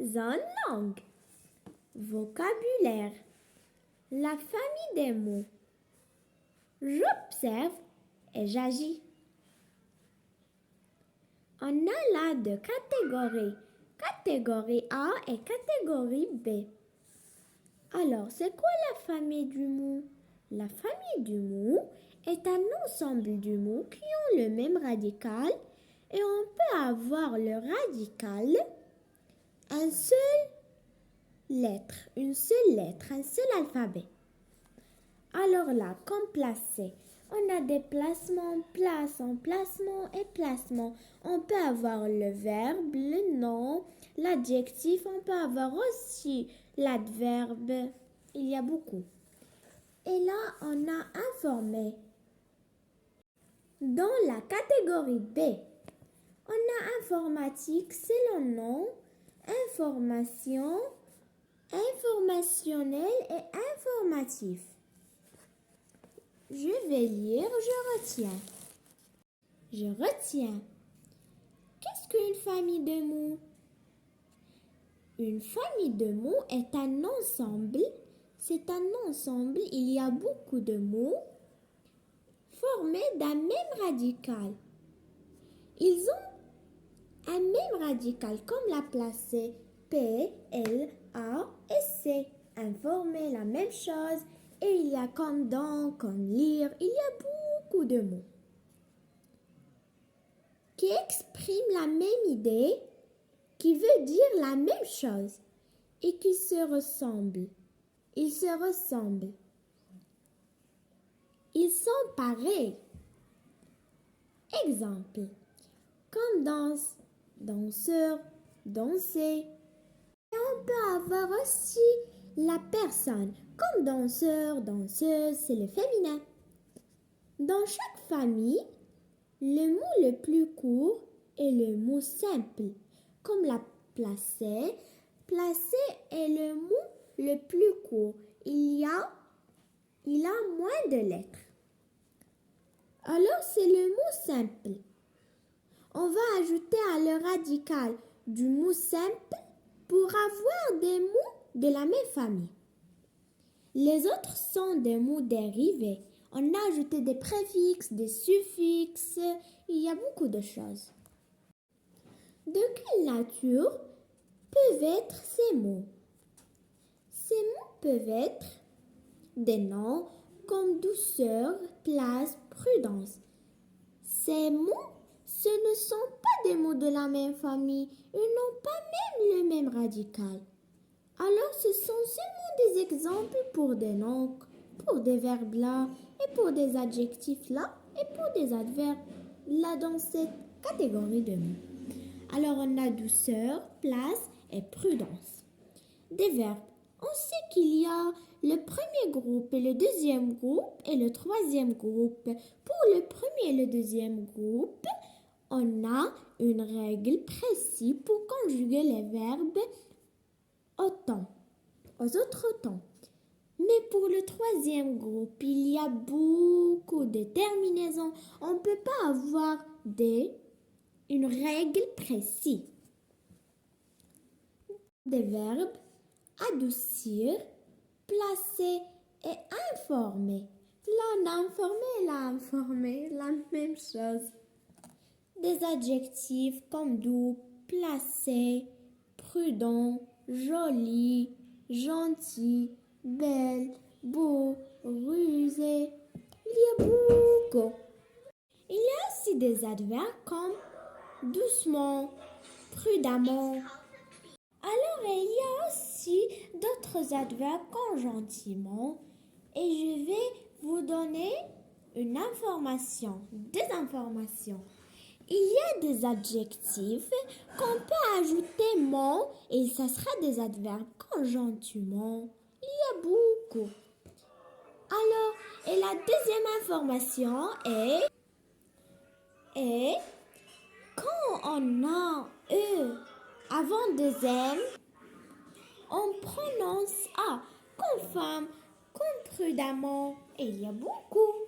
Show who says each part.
Speaker 1: en langue. Vocabulaire. La famille des mots. J'observe et j'agis. On a là deux catégories. Catégorie A et catégorie B. Alors, c'est quoi la famille du mot? La famille du mot est un ensemble de mots qui ont le même radical et on peut avoir le radical une seule lettre, un seul alphabet. Alors là, comme placer, on a des placements, place, emplacement et placement. On peut avoir le verbe, le nom, l'adjectif, on peut avoir aussi l'adverbe. Il y a beaucoup. Et là, on a informé. Dans la catégorie B, on a informatique, c'est le nom, information, informationnel et informatif. Je vais lire, je retiens. Je retiens. Qu'est-ce qu'une famille de mots? Une famille de mots est un ensemble. C'est un ensemble, il y a beaucoup de mots formés d'un même radical. Ils ont un même radical comme la placée P, L, A et C. Informer la même chose. Et il y a comme dans, comme lire, il y a beaucoup de mots qui expriment la même idée, qui veut dire la même chose et qui se ressemblent. Ils se ressemblent. Ils sont pareils. Exemple, comme danse, danseur, danser. Et on peut avoir aussi la personne. Comme danseur, danseuse, c'est le féminin. Dans chaque famille, le mot le plus court est le mot simple. Comme la placée, placée est le mot le plus court. Il a moins de lettres. Alors c'est le mot simple. On va ajouter à le radical du mot simple pour avoir des mots de la même famille. Les autres sont des mots dérivés. On a ajouté des préfixes, des suffixes. Il y a beaucoup de choses. De quelle nature peuvent être ces mots? Ces mots peuvent être des noms comme douceur, place, prudence. Ces mots, ce ne sont pas des mots de la même famille. Ils n'ont pas même le même radical. Alors, ce sont seulement des exemples pour des noms, pour des verbes là, et pour des adjectifs là, et pour des adverbes là dans cette catégorie de mots. Alors, on a douceur, place et prudence. Des verbes. On sait qu'il y a le premier groupe et le deuxième groupe et le troisième groupe. Pour le premier et le deuxième groupe, on a une règle précise pour conjuguer les verbes aux autres temps. Mais pour le troisième groupe, il y a beaucoup de terminaisons. On ne peut pas avoir une règle précise. Des verbes adoucir, placer et informer. Là, on a informé et là, informé, la même chose. Des adjectifs comme doux, placé, prudent, joli, gentil, belle, beau, rusé. Il y a beaucoup. Il y a aussi des adverbes comme doucement, prudemment. Alors, il y a aussi d'autres adverbes comme gentiment. Et je vais vous donner une information, des informations. Il y a des adjectifs qu'on peut ajouter mon et ça sera des adverbes comme gentiment. Il y a beaucoup. Alors, et la deuxième information est quand on a E avant deuxième, on prononce A comme femme, comme prudemment et il y a beaucoup.